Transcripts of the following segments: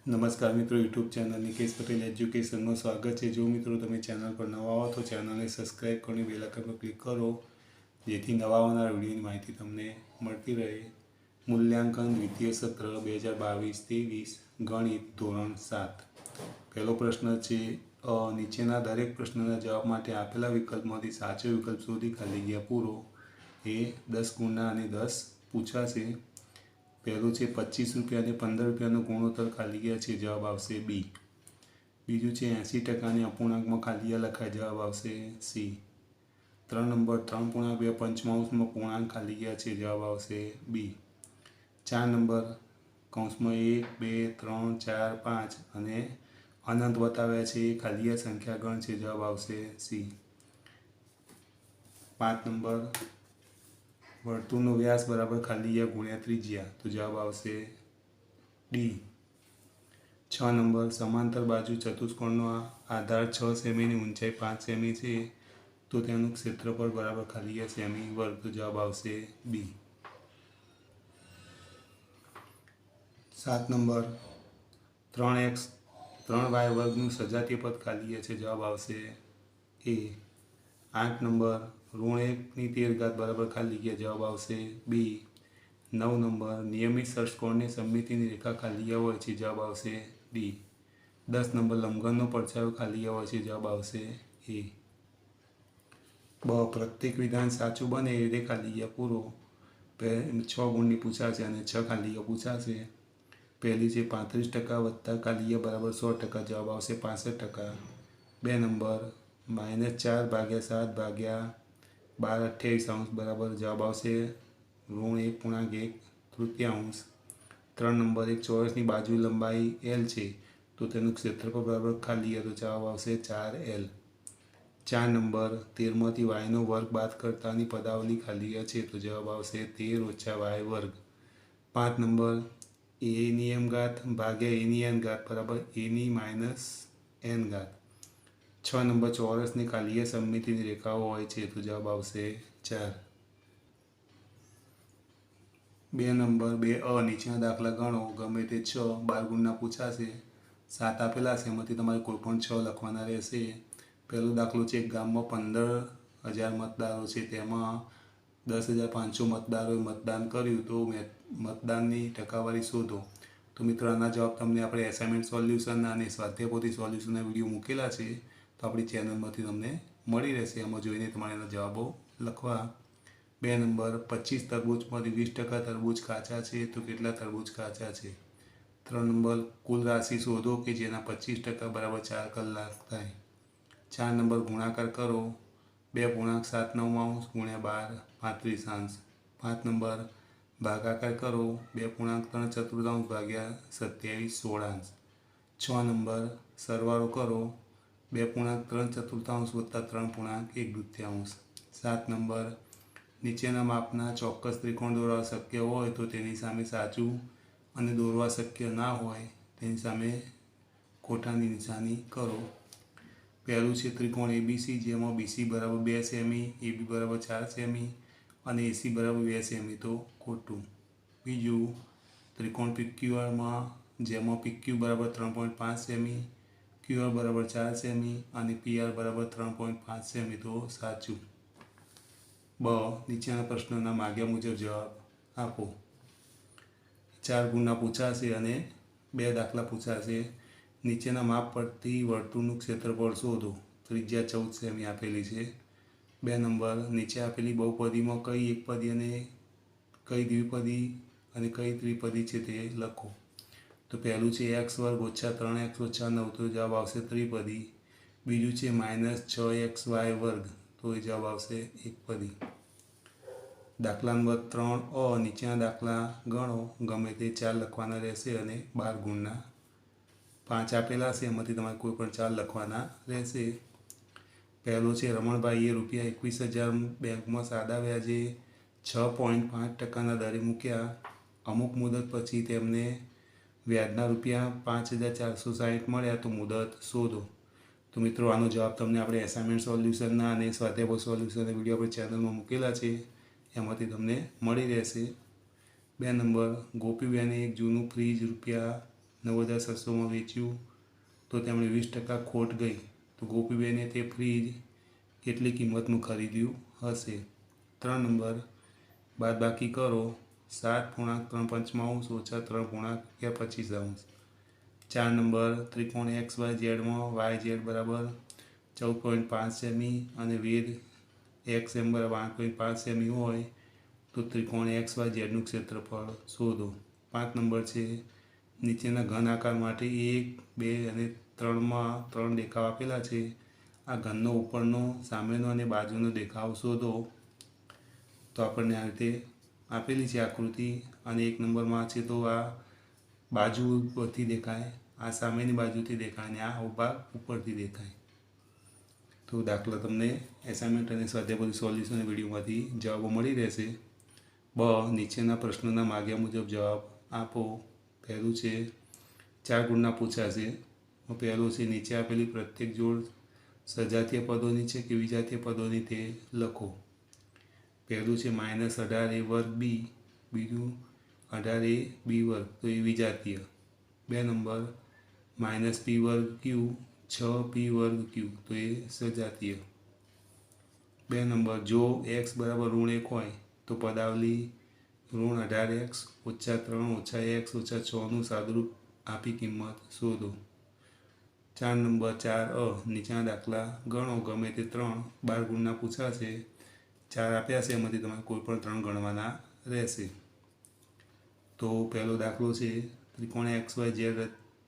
નમસ્કાર મિત્રો, YouTube channel Nikesh Patel એજ્યુકેશનમાં સ્વાગત છે। જો મિત્રો તમે ચેનલ પર નવા આવો તો ચેનલને સબસ્ક્રાઈબ કરીને બેલ આઇકન પર ક્લિક કરો, જેથી નવા આવનાર વિડીયોની માહિતી તમને મળતી રહે। મૂલ્યાંકન દ્વિતીય સત્ર 2022-23 ગણિત ધોરણ 7। પહેલો પ્રશ્ન છે, નીચેના દરેક પ્રશ્નના જવાબ માટે આપેલા વિકલ્પમાંથી સાચો વિકલ્પ શોધી ખાલી જગ્યા પૂરો। એ 10 ગુણના અને 10 પૂછાશે। પહેલું છે 25 રૂપિયા અને 15 રૂપિયાનો ગુણોત્તર ખાલી જગ્યા છે, જવાબ આવશે બી। બીજું છે 80% અપૂર્ણાંકમાં ખાલી જગ્યા લખાય, જવાબ આવશે સી। 3 નંબર 3.2 પંચમાંશમાં પૂર્ણાંક ખાલી જગ્યા છે, જવાબ આવશે બી। 4 નંબર કૌંસમાં 1 2 3 4 5 અને અનંત બતાવ્યા છે, ખાલી જગ્યા સંખ્યા ગણ છે, જવાબ આવશે સી। 5 નંબર વર્તુળનો વ્યાસ બરાબર ખાલી જગ્યા ગુણ્યા ત્રિજ્યા, તો જવાબ આવશે ડી। 6 નંબર સમાંતર બાજુ ચતુષ્કોણનો આધાર 6 સેમીની ઊંચાઈ 5 સેમી છે, તો તેનું ક્ષેત્રફળ બરાબર ખાલી જગ્યા સેમી વર્ગ, તો જવાબ આવશે બી। 7 નંબર 3x 3y વર્ગનું સજાતીય પદ ખાલી જગ્યા છે, જવાબ આવશે એ। 8 નંબર ઋણ 1/13 બરાબર ખાલી જગ્યા, જવાબ આવશે બી। 9 નંબર નિયમિત ષટ્કોણની સમમિતિની રેખા ખાલી જગ્યા હોય છે, જવાબ આવશે ડી। 10 નંબર લંબઘનનો પડછાયો ખાલી જગ્યા હોય છે, જવાબ આવશે એ। બ પ્રત્યેક વિધાન સાચું બને એ રીતે ખાલી જગ્યા પૂરો। 6 ગુણની પૂછાશે અને 6 ખાલી જગ્યા પૂછાશે। પહેલી છે 35% વત્તા ખાલી જગ્યા બરાબર 100%, જવાબ આવશે 65%। 2 નંબર -4 ભાગ્યા 7 ભાગ્યા 12/28 બરાબર, જવાબ આવશે ઋણ 1.1/3। 3 નંબર એક ચોરસની બાજુ લંબાઈ L છે, તો તેનું ક્ષેત્રફળ બરાબર ખાલી જગ્યા, તો જવાબ આવશે 4L। 4 નંબર 13માંથી yનો વર્ગ બાદ કરતાની પદાવલી ખાલી જગ્યા છે, તો જવાબ આવશે 13 - y વર્ગ। 5 નંબર a² ભાગ્યા a² બરાબર a−n²। 6 નંબર ચોરસની ખાલી જગ્યા સમમિતિની રેખાઓ હોય છે, તો જવાબ આવશે 4। 2 નંબર 2 નીચેના દાખલા ગણો, ગમે તે 6 12 ગુણના પૂછાશે। 7 આપેલા છે, એમાંથી તમારે કોઈ પણ 6 લખવાના રહેશે। પહેલો દાખલો છે, એક ગામમાં 15,000 મતદારો છે, તેમાં 10,500 મતદારોએ મતદાન કર્યું, તો મતદાનની ટકાવારી શોધો। તો મિત્રો આના જવાબ તમને આપણે એસાઇનમેન્ટ સોલ્યુશન અને સ્વાધ્યાય પોથી સોલ્યુશનના વિડીયો મૂકેલા છે, તો આપણી ચેનલમાંથી તમને મળી રહેશે, એમાં જોઈને તમારે એના જવાબો લખવા। 2 નંબર 25 તરબૂચમાંથી 20% તરબૂચ કાચા છે, તો કેટલા તરબૂચ કાચા છે। 3 નંબર કુલ રાશિ શોધો કે જેના 25% બરાબર 4 કલાક થાય। 4 નંબર ગુણાકાર કરો, 2.79 ગુણ્યા 12 35 5 નંબર ભાગાકાર કરો, 2.3 ભાગ્યા 27 16 6 નંબર સરવાળો કરો, 2.3 વત્તા 3.1 7 નંબર નીચેના માપના ચોક્કસ ત્રિકોણ દોરવા શક્ય હોય તો તેની સામે સાચું અને દોરવા શક્ય ના હોય તેની સામે ખોટાની નિશાની કરો। પહેલું છે ત્રિકોણ ABC, જેમાં BC બરાબર 2 સેમી, AB બરાબર 4 સેમી અને AC બરાબર 2 સેમી, તો ખોટું। બીજું ત્રિકોણ PQRમાં, જેમાં PQ બરાબર 3.5 સેમી, QR બરાબર 4 સેમી અને PR બરાબર 3.5 સેમી, તો સાચું। બ નીચેના પ્રશ્નોના માગ્યા મુજબ જવાબ આપો। 4 ગુણના પૂછાશે અને 2 દાખલા પૂછાશે। નીચેના માપ પરથી વર્તુળનું ક્ષેત્રફળ શોધો। ત્રિજ્યા 14 સેમી આપેલી છે। 2 નંબર નીચે આપેલી બહુપદીમાં કઈ એકપદી અને કઈ દ્વિપદી અને કઈ ત્રિપદી છે તે લખો। તો પહેલું છે x² - 3x - 9, તો જવાબ આવશે ત્રિપદી। બીજું છે -6xy વર્ગ, તો એ જવાબ આવશે એકપદી। દાખલા નંબર 3 નીચેના દાખલા ગણો, ગમે તે 4 લખવાના રહેશે અને 12 ગુણના 5 આપેલા છે, એમાંથી તમારે કોઈ પણ 4 લખવાના રહેશે। પહેલો છે રમણભાઈએ રૂપિયા 21,000 બેંકમાં સાદા વ્યાજે 6.5%ના દરે મૂક્યા, અમુક મુદત પછી તેમને વ્યાજના રૂપિયા 5,460 મળ્યા, તો મુદત શોધો। તો મિત્રો આનો જવાબ તમને આપણે એસાઇનમેન્ટ સોલ્યુશનના અને સ્વાધ્યાય સોલ્યુશનના વિડીયો આપણે ચેનલમાં મૂકેલા છે, એમાંથી તમને મળી રહેશે। 2 નંબર ગોપીબેને એક જૂનું ફ્રીજ રૂપિયા 9700માં વેચ્યું તો તેમણે 20% ખોટ ગઈ, તો ગોપીબેને તે ફ્રીજ કેટલી કિંમતનું ખરીદ્યું હશે? 3 નંબર, બાદબાકી કરો 7.3 ઓછા 3.25. 4 નંબર, ત્રિકોણ XYZમાં YZ બરાબર 14.5 સેમી અને વેધ XM બરાબર 8.5 સેમી હોય તો ત્રિકોણ XYZનું ક્ષેત્રફળ શોધો. 5 નંબર છે, નીચેના ઘન આકાર માટે 1, 2 અને 3માં 3 દેખાવ આપેલા છે. આ ઘનનો ઉપરનો, સામેનો અને બાજુનો દેખાવ શોધો. તો આપણને આ રીતે આપેલી છે આકૃતિ, અને 1 નંબરમાં છે તો આ બાજુ ઉપરથી દેખાય, આ સામેની બાજુથી દેખાય અને આ ભાગ ઉપરથી દેખાય. તો દાખલા તમને એસાઇનમેન્ટ અને સ્વાધ્યાય સોલ્યુશન વિડીયોમાંથી જવાબો મળી રહેશે. નીચેના પ્રશ્નોના માગ્યા મુજબ જવાબ આપો. પહેલું છે 4 ગુણના પૂછાશે. પહેલો છે, નીચે આપેલી પ્રત્યેક જોડ સજાતીય પદોની છે કે વિજાતીય પદોની તે લખો. પહેલું છે -18a વર્ગ બી, બીજું 18a બી વર્ગ, તો એ વિજાતીય. 2 નંબર, -p વર્ગ ક્યુ 6p વર્ગ ક્યુ, તો એ સજાતીય. 2 નંબર, જો x બરાબર -1 હોય તો પદાવલી -18x - 3 - x - 6નું સાદુરૂપ આપી કિંમત શોધો. 4 નંબર, 4a, નીચેના દાખલા ગણો, ગમે તે 3 12 ગુણના પૂછાશે. 4 આપ્યા છે, એમાંથી તમારે કોઈ પણ 3 ગણવાના રહેશે. તો પહેલો દાખલો છે, ત્રિકોણ XYZ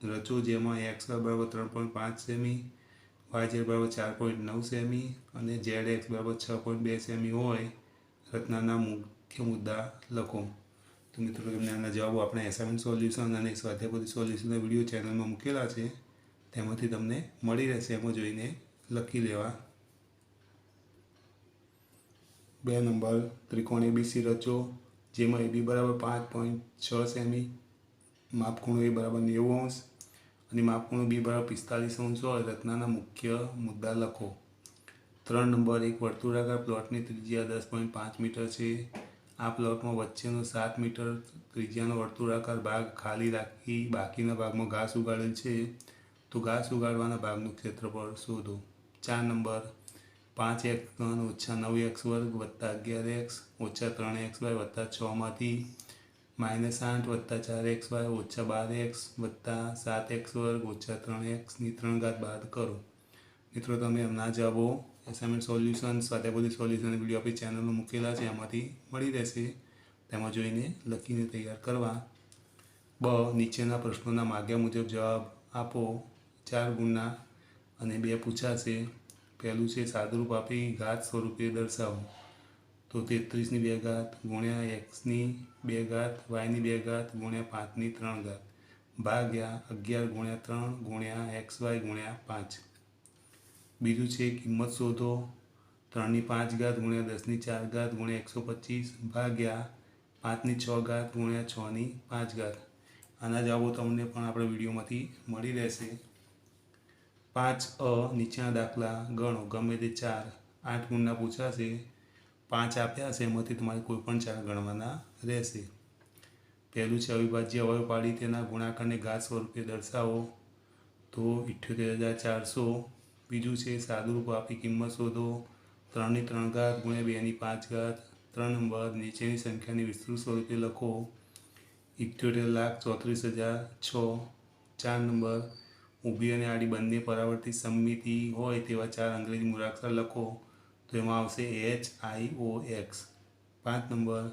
રચો જેમાં x બરાબર 3.5 સેમી, YZ બરાબર 4.9 સેમી અને ZX બરાબર 6.2 સેમી હોય. રચનાના મુખ્ય મુદ્દા લખો. તો મિત્રો, તમને આના જવાબો આપણે એસાઇનમેન્ટ સોલ્યુશન અને સ્વાધ્યાય સોલ્યુશનના વિડીયો ચેનલમાં મૂકેલા છે, તેમાંથી તમને મળી રહેશે, એમાં જોઈને લખી લેવા. 2 નંબર, ત્રિકોણ ABC રચો જેમાં AB બરાબર 5.6 સેમી, માપખૂણો A બરાબર 90° અને માપખૂણો B બરાબર 45° હોય. રચનાના મુખ્ય મુદ્દા લખો. 3 નંબર, એક વર્તુળાકાર પ્લોટની ત્રિજ્યા 10.5 મીટર છે. આ પ્લોટમાં વચ્ચેનો 7 મીટર ત્રિજ્યાનો વર્તુળાકાર ભાગ ખાલી રાખી બાકીના ભાગમાં ઘાસ ઉગાડેલ છે, તો ઘાસ ઉગાડવાના ભાગનું ક્ષેત્રફળ શોધો. 4 નંબર, 5x3 - 9x વર્ગ + 11x - 3xy + 6 માંથી -8 + 4xy - 12x + 7x વર્ગ - 3x ની 3 ઘાત બાદ કરો. મિત્રો, તમે એમના જવાબો એસાઇનમેન્ટ સોલ્યુશન, સ્વાધ્યાય સોલ્યુશન વિડીયો આપણી ચેનલમાં મૂકેલા છે, એમાંથી મળી રહેશે, તેમાં જોઈને લખીને તૈયાર કરવા. નીચેના પ્રશ્નોના માગ્યા મુજબ જવાબ આપો. 4 ગુણના અને 2 પૂછાશે. પહેલું છે, સાદુરૂપ આપી ઘાત સ્વરૂપે દર્શાવો. તો 33 ની 2 ઘાત ગુણ્યા x ની 2 ઘાત y ની 2 ઘાત ગુણ્યા 5 ની 3 ઘાત ભાગ્યા 11 ગુણ્યા 3 ગુણ્યા xy ગુણ્યા 5. બીજું છે, કિંમત શોધો. 3 ની 5 ઘાત ગુણ્યા 10 ની 4 ઘાત ગુણ્યા 125 ભાગ્યા 5 ની 6 ઘાત ગુણ્યા 6 ની 5 ઘાત. આના જવાબો તમને પણ આપણે વિડીયોમાંથી મળી રહેશે. 5a, નીચેના દાખલા ગણો, ગમે તે 4 8 ગુણના પૂછાશે. 5 આપ્યા છે, એમાંથી તમારે કોઈ પણ 4 ગણવાના રહેશે. પહેલું છે, અવિભાજ્ય અવયવ પાડી તેના ગુણાકારને ઘાત સ્વરૂપે દર્શાવો. તો 78400. બીજું છે, સાદુરૂપ આપી કિંમત શોધો. 3 ની 3 ઘાત ગુણ્યા 2 ની 5 ઘાત. 3 નંબર, નીચેની સંખ્યાની વિસ્તૃત સ્વરૂપે લખો. 78,34,006. 4 નંબર, ઊભી અને આડી બંને પરાવર્તિત સમમિતિ હોય તેવા 4 અંગ્રેજી મૂળાક્ષર લખો. તો એમાં આવશે HIOX. 5 નંબર,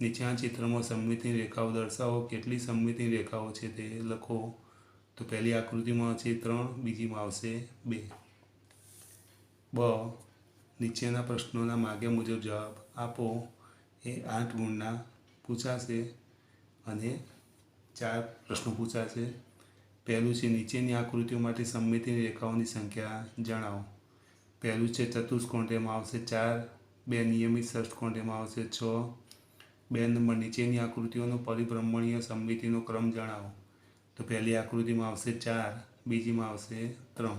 નીચેના ચિત્રમાં સમમિતિની રેખાઓ દર્શાવો. કેટલી સમમિતિની રેખાઓ છે તે લખો. તો પહેલી આકૃતિમાં છે 3, બીજીમાં આવશે 2. નીચેના પ્રશ્નોના માગ્યા મુજબ જવાબ આપો. એ 8 ગુણના પૂછાશે અને 4 પ્રશ્નો પૂછાશે. પહેલું છે, નીચેની આકૃતિઓ માટે સમમિતિની રેખાઓની સંખ્યા જણાવો. પહેલું છે ચતુષ્કોણ, તેમાં આવશે 4. 2 નિયમિત ષષ્ઠકોણ, તેમાં આવશે 6. 2 નંબર, નીચેની આકૃતિઓનો પરિભ્રમણીય સમમિતિનો ક્રમ જણાવો. તો પહેલી આકૃતિમાં આવશે 4, બીજીમાં આવશે 3.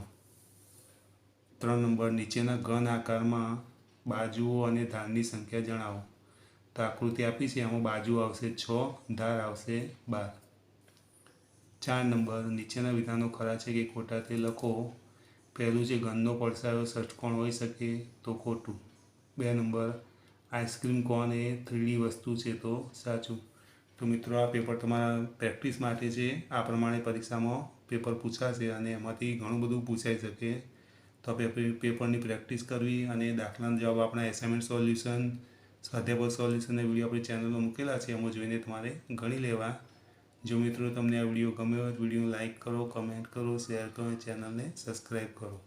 3 નંબર, નીચેના ઘન આકારમાં બાજુઓ અને ધારની સંખ્યા જણાવો. તો આકૃતિ આપી છે, એમાં બાજુ આવશે 6, ધાર આવશે 12. 4 નંબર, નીચેના વિધાનો ખરા છે કે ખોટા તે લખો. પહેલું છે, ઘનનો પડછાયો ષટકોણ હોઈ શકે, તો ખોટું. 2 નંબર, આઈસ્ક્રીમ કોન એ 3D વસ્તુ છે, તો સાચું. તો મિત્રો, આ પેપર તમારા પ્રેક્ટિસ માટે છે. આ પ્રમાણે પરીક્ષામાં પેપર પૂછાશે અને એમાંથી ઘણું બધું પૂછાઈ શકે. તો પેપરની પ્રેક્ટિસ કરવી અને દાખલાના જવાબ આપણા એસાઇનમેન્ટ સોલ્યુશન, સ્વાધ્યાય સોલ્યુશનના વિડીયો આપણી ચેનલમાં મૂકેલા છે, એમાં જોઈને તમારે ગણી લેવા. જો મિત્રો તમને આ વિડીયો ગમ્યો હોય તો વિડીયો લાઇક કરો, કમેન્ટ કરો, શેર કરો અને ચેનલને સબસ્ક્રાઈબ કરો.